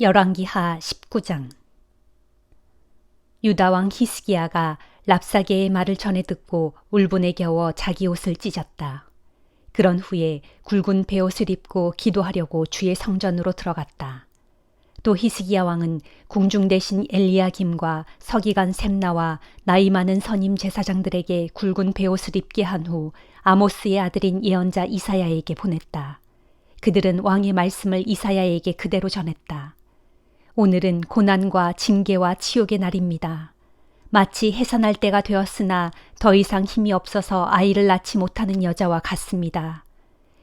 열왕기하 19장. 유다왕 히스기야가 랍사게의 말을 전해 듣고 울분에 겨워 자기 옷을 찢었다. 그런 후에 굵은 베옷을 입고 기도하려고 주의 성전으로 들어갔다. 또 히스기야 왕은 궁중 대신 엘리야김과 서기관 셈나와 나이 많은 선임 제사장들에게 굵은 베옷을 입게 한 후 아모스의 아들인 예언자 이사야에게 보냈다. 그들은 왕의 말씀을 이사야에게 그대로 전했다. 오늘은 고난과 징계와 치욕의 날입니다. 마치 해산할 때가 되었으나 더 이상 힘이 없어서 아이를 낳지 못하는 여자와 같습니다.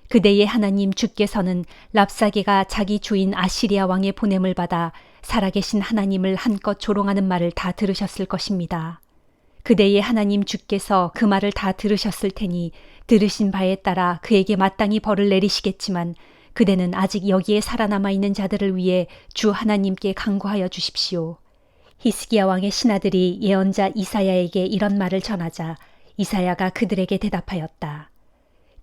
그대의 하나님 주께서는 랍사게가 자기 주인 아시리아 왕의 보냄을 받아 살아계신 하나님을 한껏 조롱하는 말을 다 들으셨을 것입니다. 그대의 하나님 주께서 그 말을 다 들으셨을 테니 들으신 바에 따라 그에게 마땅히 벌을 내리시겠지만 그대는 아직 여기에 살아남아 있는 자들을 위해 주 하나님께 간구하여 주십시오. 히스기야 왕의 신하들이 예언자 이사야에게 이런 말을 전하자 이사야가 그들에게 대답하였다.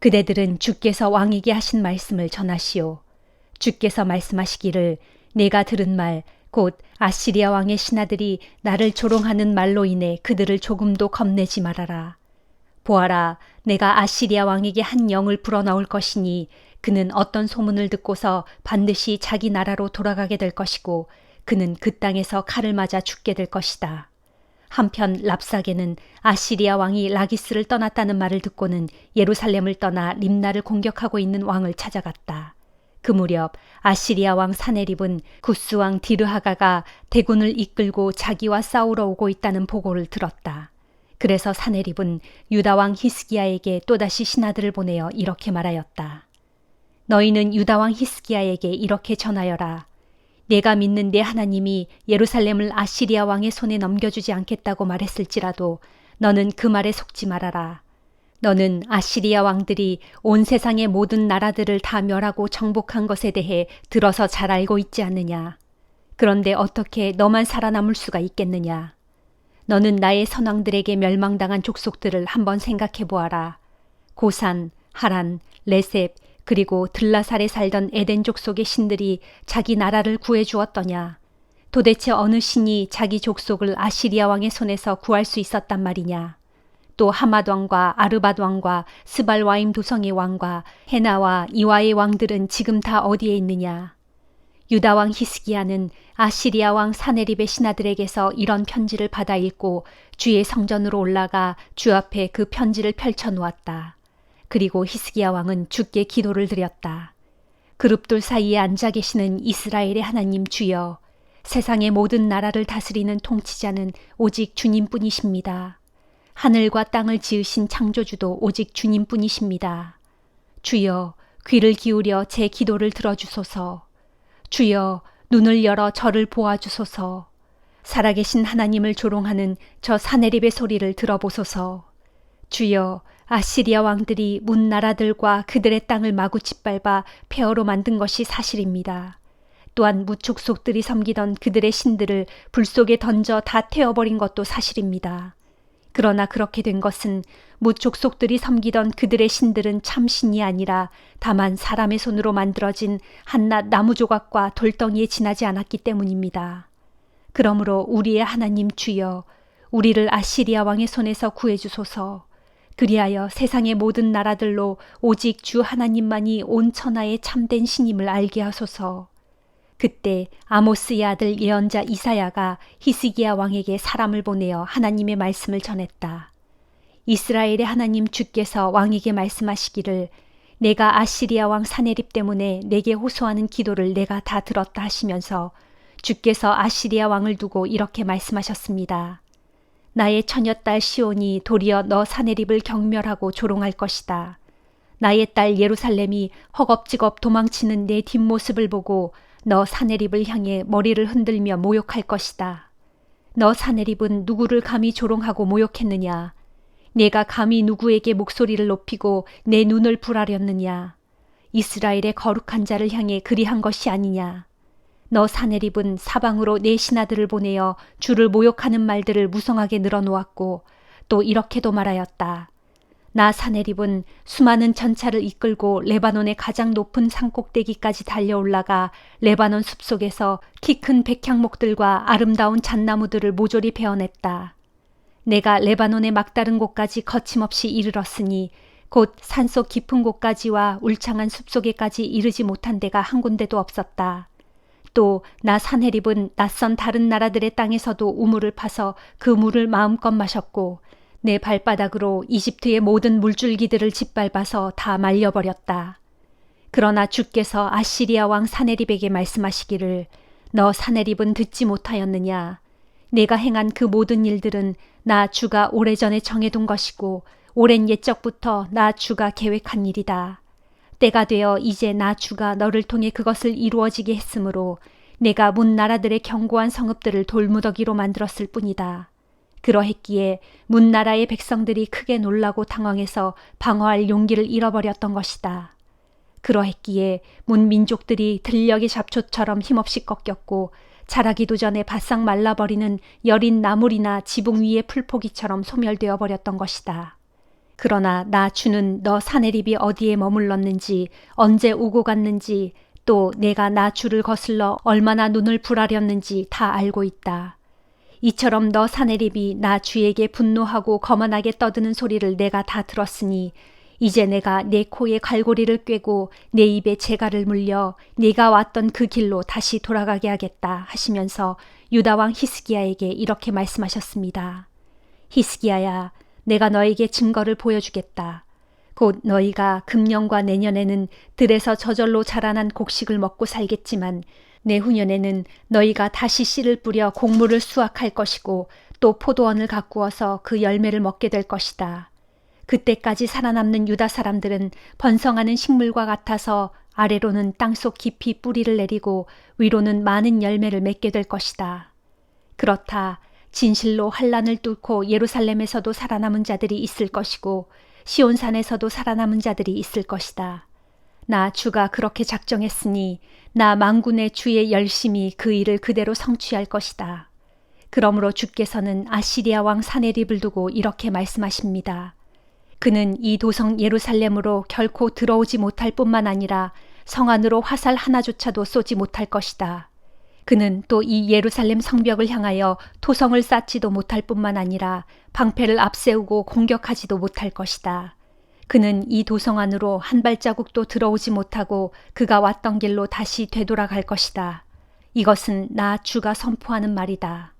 그대들은 주께서 왕에게 하신 말씀을 전하시오. 주께서 말씀하시기를 내가 들은 말 곧 아시리아 왕의 신하들이 나를 조롱하는 말로 인해 그들을 조금도 겁내지 말아라. 보아라, 내가 아시리아 왕에게 한 영을 불어넣을 것이니 그는 어떤 소문을 듣고서 반드시 자기 나라로 돌아가게 될 것이고 그는 그 땅에서 칼을 맞아 죽게 될 것이다. 한편 랍사게는 아시리아 왕이 라기스를 떠났다는 말을 듣고는 예루살렘을 떠나 림나를 공격하고 있는 왕을 찾아갔다. 그 무렵 아시리아 왕 사네립은 구스 왕 디르하가가 대군을 이끌고 자기와 싸우러 오고 있다는 보고를 들었다. 그래서 사네립은 유다 왕 히스기야에게 또다시 신하들을 보내어 이렇게 말하였다. 너희는 유다 왕 히스기야에게 이렇게 전하여라. 내가 믿는 내 하나님이 예루살렘을 아시리아 왕의 손에 넘겨주지 않겠다고 말했을지라도 너는 그 말에 속지 말아라. 너는 아시리아 왕들이 온 세상의 모든 나라들을 다 멸하고 정복한 것에 대해 들어서 잘 알고 있지 않느냐. 그런데 어떻게 너만 살아남을 수가 있겠느냐. 너는 나의 선왕들에게 멸망당한 족속들을 한번 생각해 보아라. 고산, 하란, 레셉, 그리고 들라살에 살던 에덴 족속의 신들이 자기 나라를 구해주었더냐. 도대체 어느 신이 자기 족속을 아시리아 왕의 손에서 구할 수 있었단 말이냐. 또 하맛 왕과 아르밧 왕과 스발와임 두성의 왕과 헤나와 이와의 왕들은 지금 다 어디에 있느냐. 유다 왕 히스기야는 아시리아 왕 사네립의 신하들에게서 이런 편지를 받아 읽고 주의 성전으로 올라가 주 앞에 그 편지를 펼쳐 놓았다. 그리고 히스기야 왕은 주께 기도를 드렸다. 그룹들 사이에 앉아 계시는 이스라엘의 하나님 주여, 세상의 모든 나라를 다스리는 통치자는 오직 주님뿐이십니다. 하늘과 땅을 지으신 창조주도 오직 주님뿐이십니다. 주여, 귀를 기울여 제 기도를 들어주소서. 주여, 눈을 열어 저를 보아주소서. 살아계신 하나님을 조롱하는 저 사네립의 소리를 들어보소서. 주여, 아시리아 왕들이 문 나라들과 그들의 땅을 마구 짓밟아 폐허로 만든 것이 사실입니다. 또한 무족속들이 섬기던 그들의 신들을 불 속에 던져 다 태워버린 것도 사실입니다. 그러나 그렇게 된 것은 무족속들이 섬기던 그들의 신들은 참신이 아니라 다만 사람의 손으로 만들어진 한낱 나무 조각과 돌덩이에 지나지 않았기 때문입니다. 그러므로 우리의 하나님 주여, 우리를 아시리아 왕의 손에서 구해주소서. 그리하여 세상의 모든 나라들로 오직 주 하나님만이 온 천하의 참된 신임을 알게 하소서. 그때 아모스의 아들 예언자 이사야가 히스기야 왕에게 사람을 보내어 하나님의 말씀을 전했다. 이스라엘의 하나님 주께서 왕에게 말씀하시기를 내가 아시리아 왕 사네립 때문에 내게 호소하는 기도를 내가 다 들었다 하시면서 주께서 아시리아 왕을 두고 이렇게 말씀하셨습니다. 나의 처녀딸 시온이 도리어 너 사네립을 경멸하고 조롱할 것이다. 나의 딸 예루살렘이 허겁지겁 도망치는 내 뒷모습을 보고 너 사네립을 향해 머리를 흔들며 모욕할 것이다. 너 사네립은 누구를 감히 조롱하고 모욕했느냐? 내가 감히 누구에게 목소리를 높이고 내 눈을 불하렸느냐? 이스라엘의 거룩한 자를 향해 그리한 것이 아니냐? 너 사네립은 사방으로 내 신하들을 보내어 주를 모욕하는 말들을 무성하게 늘어놓았고 또 이렇게도 말하였다. 나 사내립은 수많은 전차를 이끌고 레바논의 가장 높은 산꼭대기까지 달려올라가 레바논 숲속에서 키 큰 백향목들과 아름다운 잣나무들을 모조리 베어냈다. 내가 레바논의 막다른 곳까지 거침없이 이르렀으니 곧 산속 깊은 곳까지와 울창한 숲속에까지 이르지 못한 데가 한 군데도 없었다. 또 나 사내립은 낯선 다른 나라들의 땅에서도 우물을 파서 그 물을 마음껏 마셨고 내 발바닥으로 이집트의 모든 물줄기들을 짓밟아서 다 말려버렸다. 그러나 주께서 아시리아 왕 사내립에게 말씀하시기를 너 사내립은 듣지 못하였느냐. 내가 행한 그 모든 일들은 나 주가 오래전에 정해둔 것이고 오랜 옛적부터 나 주가 계획한 일이다. 때가 되어 이제 나 주가 너를 통해 그것을 이루어지게 했으므로 내가 문 나라들의 견고한 성읍들을 돌무더기로 만들었을 뿐이다. 그러했기에 문 나라의 백성들이 크게 놀라고 당황해서 방어할 용기를 잃어버렸던 것이다. 그러했기에 문 민족들이 들녘의 잡초처럼 힘없이 꺾였고 자라기도 전에 바싹 말라버리는 여린 나물이나 지붕 위의 풀포기처럼 소멸되어 버렸던 것이다. 그러나 나 주는 너 사내립이 어디에 머물렀는지 언제 오고 갔는지 또 내가 나 주를 거슬러 얼마나 눈을 불하렸는지 다 알고 있다. 이처럼 너 사내립이 나 주에게 분노하고 거만하게 떠드는 소리를 내가 다 들었으니 이제 내가 내 코에 갈고리를 꿰고 내 입에 재갈을 물려 네가 왔던 그 길로 다시 돌아가게 하겠다 하시면서 유다 왕 히스기야에게 이렇게 말씀하셨습니다. 히스기야야, 내가 너에게 증거를 보여주겠다. 곧 너희가 금년과 내년에는 들에서 저절로 자라난 곡식을 먹고 살겠지만 내후년에는 너희가 다시 씨를 뿌려 곡물을 수확할 것이고 또 포도원을 가꾸어서 그 열매를 먹게 될 것이다. 그때까지 살아남는 유다 사람들은 번성하는 식물과 같아서 아래로는 땅속 깊이 뿌리를 내리고 위로는 많은 열매를 맺게 될 것이다. 그렇다. 진실로 환란을 뚫고 예루살렘에서도 살아남은 자들이 있을 것이고 시온산에서도 살아남은 자들이 있을 것이다. 나 주가 그렇게 작정했으니 나 만군의 주의 열심히 그 일을 그대로 성취할 것이다. 그러므로 주께서는 아시리아 왕 사내립을 두고 이렇게 말씀하십니다. 그는 이 도성 예루살렘으로 결코 들어오지 못할 뿐만 아니라 성 안으로 화살 하나조차도 쏘지 못할 것이다. 그는 또 이 예루살렘 성벽을 향하여 토성을 쌓지도 못할 뿐만 아니라 방패를 앞세우고 공격하지도 못할 것이다. 그는 이 도성 안으로 한 발자국도 들어오지 못하고 그가 왔던 길로 다시 되돌아갈 것이다. 이것은 나 주가 선포하는 말이다.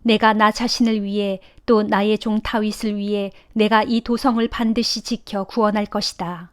내가 나 자신을 위해 또 나의 종 다윗을 위해 내가 이 도성을 반드시 지켜 구원할 것이다.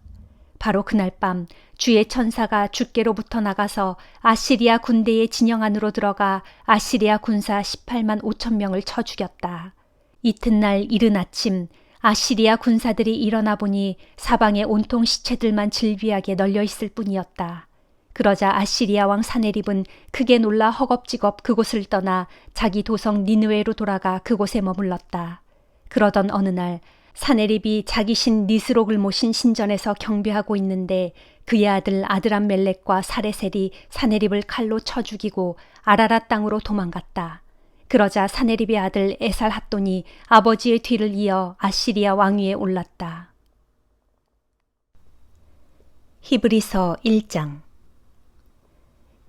바로 그날 밤 주의 천사가 주께로부터 나가서 아시리아 군대의 진영 안으로 들어가 아시리아 군사 18만 5천 명을 쳐 죽였다. 이튿날 이른 아침 아시리아 군사들이 일어나 보니 사방에 온통 시체들만 질비하게 널려 있을 뿐이었다. 그러자 아시리아 왕 사내립은 크게 놀라 허겁지겁 그곳을 떠나 자기 도성 니느웨로 돌아가 그곳에 머물렀다. 그러던 어느 날 사내립이 자기 신 니스록을 모신 신전에서 경배하고 있는데 그의 아들 아드람멜렉과 사레셀이 사내립을 칼로 쳐 죽이고 아라랏 땅으로 도망갔다. 그러자 사내립의 아들 에살핫돈이 아버지의 뒤를 이어 아시리아 왕위에 올랐다. 히브리서 1장.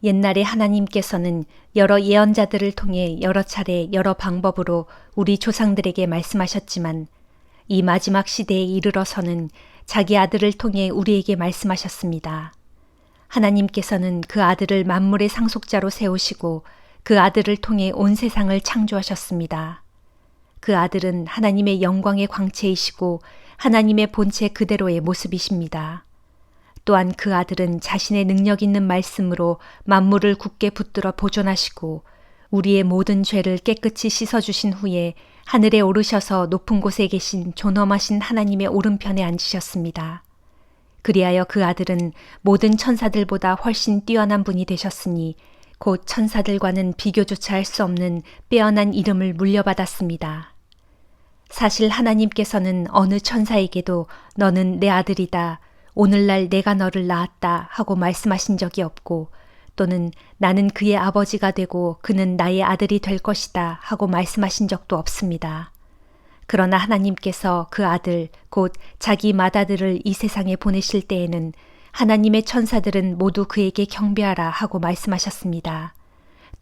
옛날에 하나님께서는 여러 예언자들을 통해 여러 차례 여러 방법으로 우리 조상들에게 말씀하셨지만 이 마지막 시대에 이르러서는 자기 아들을 통해 우리에게 말씀하셨습니다. 하나님께서는 그 아들을 만물의 상속자로 세우시고 그 아들을 통해 온 세상을 창조하셨습니다. 그 아들은 하나님의 영광의 광채이시고 하나님의 본체 그대로의 모습이십니다. 또한 그 아들은 자신의 능력 있는 말씀으로 만물을 굳게 붙들어 보존하시고 우리의 모든 죄를 깨끗이 씻어주신 후에 하늘에 오르셔서 높은 곳에 계신 존엄하신 하나님의 오른편에 앉으셨습니다. 그리하여 그 아들은 모든 천사들보다 훨씬 뛰어난 분이 되셨으니 곧 천사들과는 비교조차 할 수 없는 빼어난 이름을 물려받았습니다. 사실 하나님께서는 어느 천사에게도 너는 내 아들이다, 오늘날 내가 너를 낳았다 하고 말씀하신 적이 없고 또는 나는 그의 아버지가 되고 그는 나의 아들이 될 것이다 하고 말씀하신 적도 없습니다. 그러나 하나님께서 그 아들 곧 자기 맏아들을 이 세상에 보내실 때에는 하나님의 천사들은 모두 그에게 경배하라 하고 말씀하셨습니다.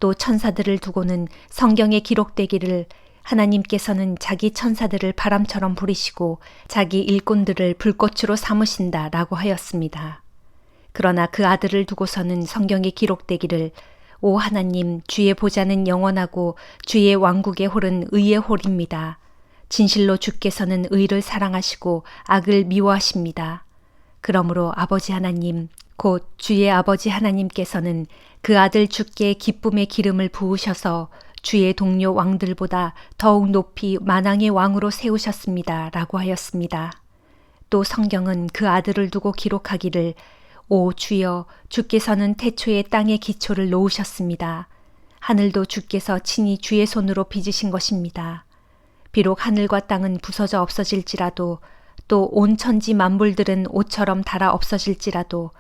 또 천사들을 두고는 성경에 기록되기를 하나님께서는 자기 천사들을 바람처럼 부리시고 자기 일꾼들을 불꽃으로 삼으신다 라고 하였습니다. 그러나 그 아들을 두고서는 성경에 기록되기를 오 하나님 주의 보좌는 영원하고 주의 왕국의 홀은 의의 홀입니다. 진실로 주께서는 의를 사랑하시고 악을 미워하십니다. 그러므로 아버지 하나님 곧 주의 아버지 하나님께서는 그 아들 주께 기쁨의 기름을 부으셔서 주의 동료 왕들보다 더욱 높이 만왕의 왕으로 세우셨습니다. 라고 하였습니다. 또 성경은 그 아들을 두고 기록하기를 오 주여 주께서는 태초에 땅의 기초를 놓으셨습니다. 하늘도 주께서 친히 주의 손으로 빚으신 것입니다. 비록 하늘과 땅은 부서져 없어질지라도 또 온 천지 만물들은 옷처럼 닳아 없어질지라도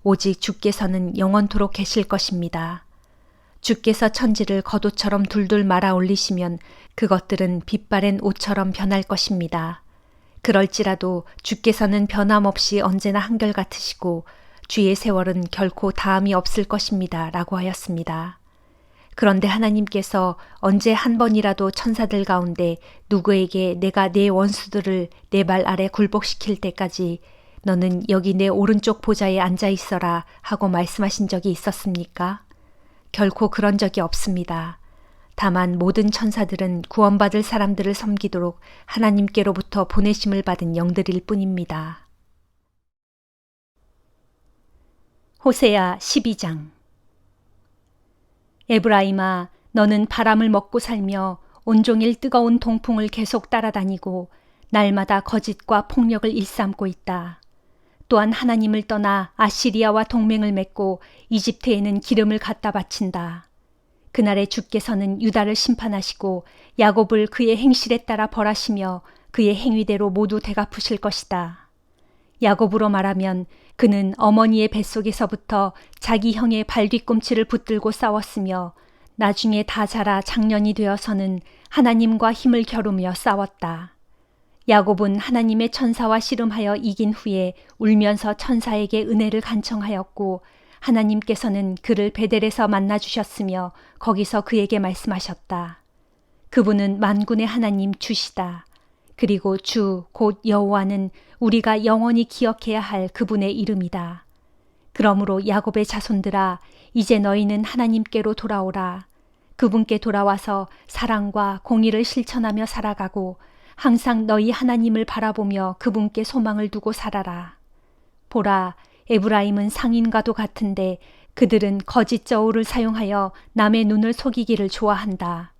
오직 주께서는 영원토록 계실 것입니다. 주께서 천지를 겉옷처럼 둘둘 말아 올리시면 그것들은 빛바랜 옷처럼 변할 것입니다. 그럴지라도 주께서는 변함없이 언제나 한결같으시고 주의 세월은 결코 다함이 없을 것입니다. 라고 하였습니다. 그런데 하나님께서 언제 한 번이라도 천사들 가운데 누구에게 내가 내 원수들을 내 발 아래 굴복시킬 때까지 너는 여기 내 오른쪽 보좌에 앉아 있어라 하고 말씀하신 적이 있었습니까? 결코 그런 적이 없습니다. 다만 모든 천사들은 구원받을 사람들을 섬기도록 하나님께로부터 보내심을 받은 영들일 뿐입니다. 호세아 12장. 에브라임아, 너는 바람을 먹고 살며 온종일 뜨거운 동풍을 계속 따라다니고 날마다 거짓과 폭력을 일삼고 있다. 또한 하나님을 떠나 아시리아와 동맹을 맺고 이집트에는 기름을 갖다 바친다. 그날에 주께서는 유다를 심판하시고 야곱을 그의 행실에 따라 벌하시며 그의 행위대로 모두 대갚으실 것이다. 야곱으로 말하면 그는 어머니의 뱃속에서부터 자기 형의 발뒤꿈치를 붙들고 싸웠으며 나중에 다 자라 장년이 되어서는 하나님과 힘을 겨루며 싸웠다. 야곱은 하나님의 천사와 씨름하여 이긴 후에 울면서 천사에게 은혜를 간청하였고 하나님께서는 그를 베델에서 만나 주셨으며 거기서 그에게 말씀하셨다. 그분은 만군의 하나님 주시다. 그리고 주 곧 여호와는 우리가 영원히 기억해야 할 그분의 이름이다. 그러므로 야곱의 자손들아 이제 너희는 하나님께로 돌아오라. 그분께 돌아와서 사랑과 공의를 실천하며 살아가고 항상 너희 하나님을 바라보며 그분께 소망을 두고 살아라. 보라, 에브라임은 상인과도 같은데 그들은 거짓 저울을 사용하여 남의 눈을 속이기를 좋아한다.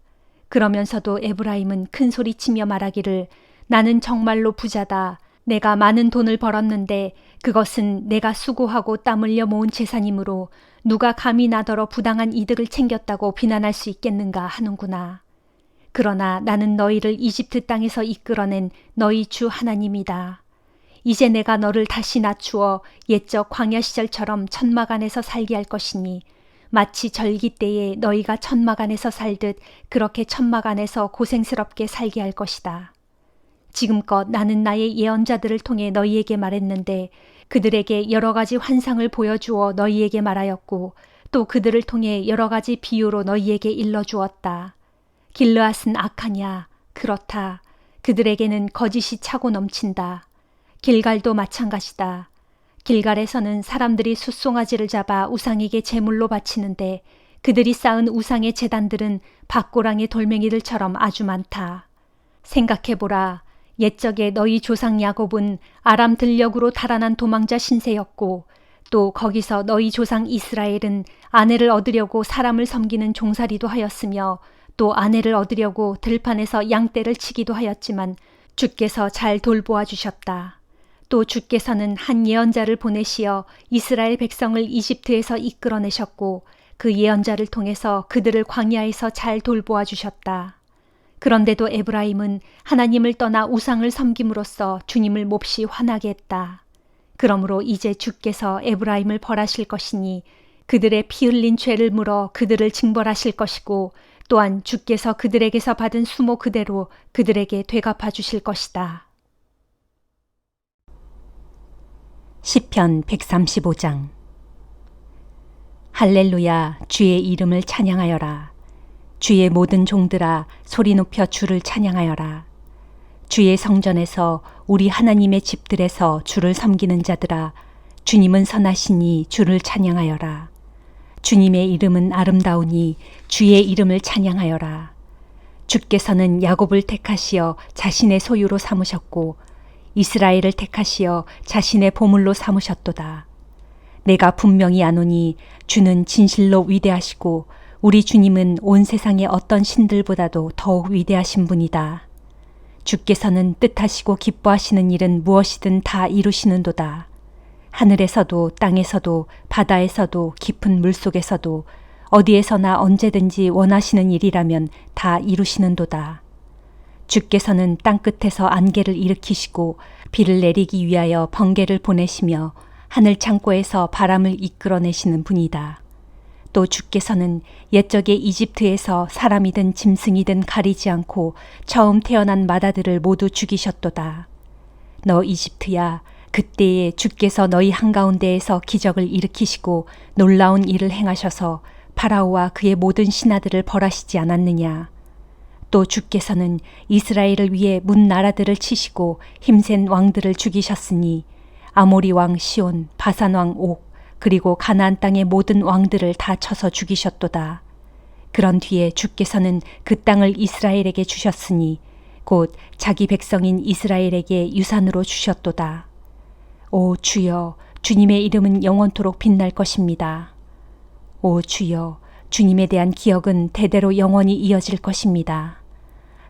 그러면서도 에브라임은 큰 소리치며 말하기를 나는 정말로 부자다. 내가 많은 돈을 벌었는데 그것은 내가 수고하고 땀 흘려 모은 재산이므로 누가 감히 나더러 부당한 이득을 챙겼다고 비난할 수 있겠는가 하는구나. 그러나 나는 너희를 이집트 땅에서 이끌어낸 너희 주 하나님이다. 이제 내가 너를 다시 낮추어 옛적 광야 시절처럼 천막 안에서 살게 할 것이니 마치 절기 때에 너희가 천막 안에서 살듯 그렇게 천막 안에서 고생스럽게 살게 할 것이다. 지금껏 나는 나의 예언자들을 통해 너희에게 말했는데 그들에게 여러 가지 환상을 보여주어 너희에게 말하였고 또 그들을 통해 여러 가지 비유로 너희에게 일러주었다. 길르앗은 악하냐? 그렇다. 그들에게는 거짓이 차고 넘친다. 길갈도 마찬가지다. 길갈에서는 사람들이 숫송아지를 잡아 우상에게 제물로 바치는데 그들이 쌓은 우상의 제단들은 밭고랑의 돌멩이들처럼 아주 많다. 생각해보라. 옛적에 너희 조상 야곱은 아람 들녘으로 달아난 도망자 신세였고 또 거기서 너희 조상 이스라엘은 아내를 얻으려고 사람을 섬기는 종살이도 하였으며 또 아내를 얻으려고 들판에서 양떼를 치기도 하였지만 주께서 잘 돌보아 주셨다. 또 주께서는 한 예언자를 보내시어 이스라엘 백성을 이집트에서 이끌어내셨고 그 예언자를 통해서 그들을 광야에서 잘 돌보아 주셨다. 그런데도 에브라임은 하나님을 떠나 우상을 섬김으로써 주님을 몹시 화나게 했다. 그러므로 이제 주께서 에브라임을 벌하실 것이니 그들의 피 흘린 죄를 물어 그들을 징벌하실 것이고 또한 주께서 그들에게서 받은 수모 그대로 그들에게 되갚아 주실 것이다. 시편 135장. 할렐루야, 주의 이름을 찬양하여라. 주의 모든 종들아, 소리 높여 주를 찬양하여라. 주의 성전에서 우리 하나님의 집들에서 주를 섬기는 자들아, 주님은 선하시니 주를 찬양하여라. 주님의 이름은 아름다우니 주의 이름을 찬양하여라. 주께서는 야곱을 택하시어 자신의 소유로 삼으셨고 이스라엘을 택하시어 자신의 보물로 삼으셨도다. 내가 분명히 아노니 주는 진실로 위대하시고 우리 주님은 온 세상의 어떤 신들보다도 더욱 위대하신 분이다. 주께서는 뜻하시고 기뻐하시는 일은 무엇이든 다 이루시는도다. 하늘에서도 땅에서도 바다에서도 깊은 물속에서도 어디에서나 언제든지 원하시는 일이라면 다 이루시는도다. 주께서는 땅끝에서 안개를 일으키시고 비를 내리기 위하여 번개를 보내시며 하늘 창고에서 바람을 이끌어내시는 분이다. 또 주께서는 옛적에 이집트에서 사람이든 짐승이든 가리지 않고 처음 태어난 마다들을 모두 죽이셨도다. 너 이집트야, 그때에 주께서 너희 한가운데에서 기적을 일으키시고 놀라운 일을 행하셔서 파라오와 그의 모든 신하들을 벌하시지 않았느냐. 또 주께서는 이스라엘을 위해 문 나라들을 치시고 힘센 왕들을 죽이셨으니 아모리 왕 시온, 바산 왕 옥, 그리고 가나안 땅의 모든 왕들을 다 쳐서 죽이셨도다. 그런 뒤에 주께서는 그 땅을 이스라엘에게 주셨으니 곧 자기 백성인 이스라엘에게 유산으로 주셨도다. 오 주여, 주님의 이름은 영원토록 빛날 것입니다. 오 주여, 주님에 대한 기억은 대대로 영원히 이어질 것입니다.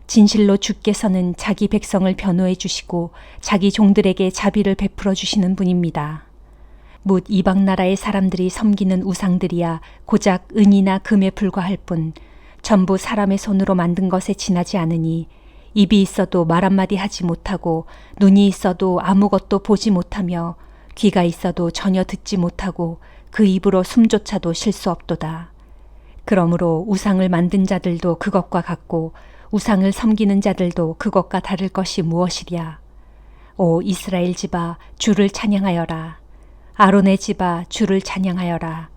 진실로 주께서는 자기 백성을 변호해 주시고 자기 종들에게 자비를 베풀어 주시는 분입니다. 뭇 이방 나라의 사람들이 섬기는 우상들이야 고작 은이나 금에 불과할 뿐 전부 사람의 손으로 만든 것에 지나지 않으니 입이 있어도 말 한마디 하지 못하고 눈이 있어도 아무것도 보지 못하며 귀가 있어도 전혀 듣지 못하고 그 입으로 숨조차도 쉴 수 없도다. 그러므로 우상을 만든 자들도 그것과 같고 우상을 섬기는 자들도 그것과 다를 것이 무엇이랴. 오 이스라엘 집아, 주를 찬양하여라. 아론의 집아, 주를 찬양하여라.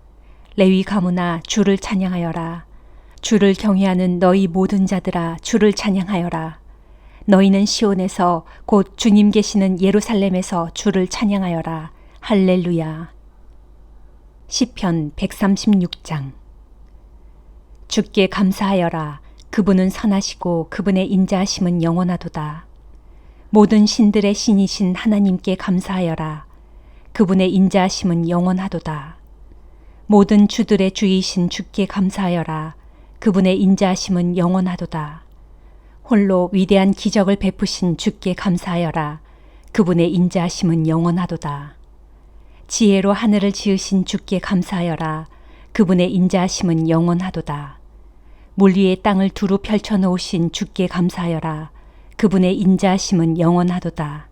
레위 가문아, 주를 찬양하여라. 주를 경외하는 너희 모든 자들아, 주를 찬양하여라. 너희는 시온에서 곧 주님 계시는 예루살렘에서 주를 찬양하여라. 할렐루야. 시편 136장. 주께 감사하여라. 그분은 선하시고 그분의 인자하심은 영원하도다. 모든 신들의 신이신 하나님께 감사하여라. 그분의 인자하심은 영원하도다. 모든 주들의 주이신 주께 감사하여라. 그분의 인자하심은 영원하도다. 홀로 위대한 기적을 베푸신 주께 감사하여라. 그분의 인자하심은 영원하도다. 지혜로 하늘을 지으신 주께 감사하여라. 그분의 인자하심은 영원하도다. 물 위에 땅을 두루 펼쳐 놓으신 주께 감사하여라. 그분의 인자하심은 영원하도다.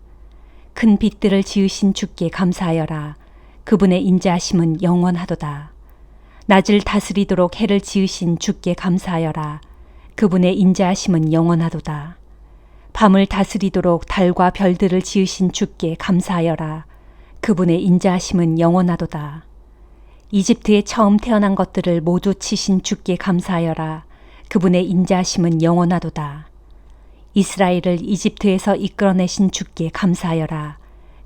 큰 빛들을 지으신 주께 감사하여라. 그분의 인자하심은 영원하도다. 낮을 다스리도록 해를 지으신 주께 감사하여라. 그분의 인자하심은 영원하도다. 밤을 다스리도록 달과 별들을 지으신 주께 감사하여라. 그분의 인자하심은 영원하도다. 이집트에 처음 태어난 것들을 모두 치신 주께 감사하여라. 그분의 인자하심은 영원하도다. 이스라엘을 이집트에서 이끌어내신 주께 감사하여라.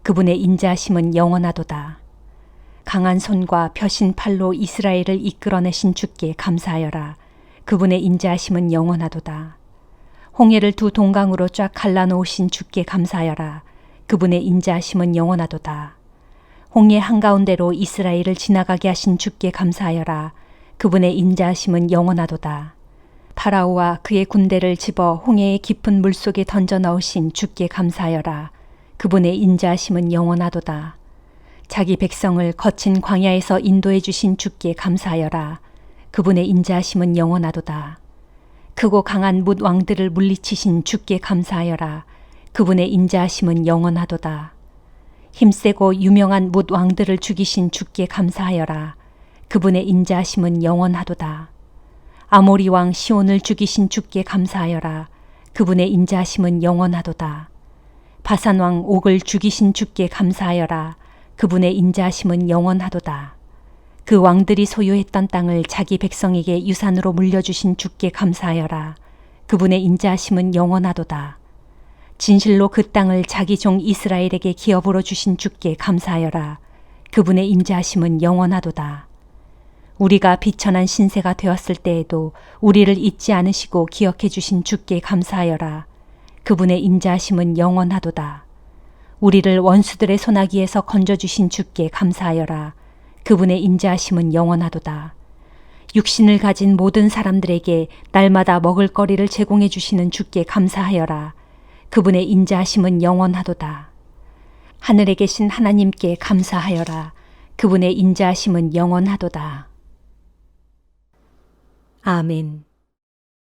그분의 인자하심은 영원하도다. 강한 손과 펴신 팔로 이스라엘을 이끌어내신 주께 감사하여라. 그분의 인자하심은 영원하도다. 홍해를 두 동강으로 쫙 갈라놓으신 주께 감사하여라. 그분의 인자하심은 영원하도다. 홍해 한가운데로 이스라엘을 지나가게 하신 주께 감사하여라. 그분의 인자하심은 영원하도다. 파라오와 그의 군대를 집어 홍해의 깊은 물속에 던져 넣으신 주께 감사하여라. 그분의 인자하심은 영원하도다. 자기 백성을 거친 광야에서 인도해 주신 주께 감사하여라. 그분의 인자하심은 영원하도다. 크고 강한 뭇 왕들을 물리치신 주께 감사하여라. 그분의 인자하심은 영원하도다. 힘세고 유명한 뭇 왕들을 죽이신 주께 감사하여라. 그분의 인자하심은 영원하도다. 아모리 왕 시온을 죽이신 주께 감사하여라. 그분의 인자하심은 영원하도다. 바산 왕 옥을 죽이신 주께 감사하여라. 그분의 인자하심은 영원하도다. 그 왕들이 소유했던 땅을 자기 백성에게 유산으로 물려주신 주께 감사하여라. 그분의 인자하심은 영원하도다. 진실로 그 땅을 자기 종 이스라엘에게 기업으로 주신 주께 감사하여라. 그분의 인자하심은 영원하도다. 우리가 비천한 신세가 되었을 때에도 우리를 잊지 않으시고 기억해 주신 주께 감사하여라. 그분의 인자하심은 영원하도다. 우리를 원수들의 손아귀에서 건져주신 주께 감사하여라. 그분의 인자하심은 영원하도다. 육신을 가진 모든 사람들에게 날마다 먹을거리를 제공해 주시는 주께 감사하여라. 그분의 인자하심은 영원하도다. 하늘에 계신 하나님께 감사하여라. 그분의 인자하심은 영원하도다. 아멘.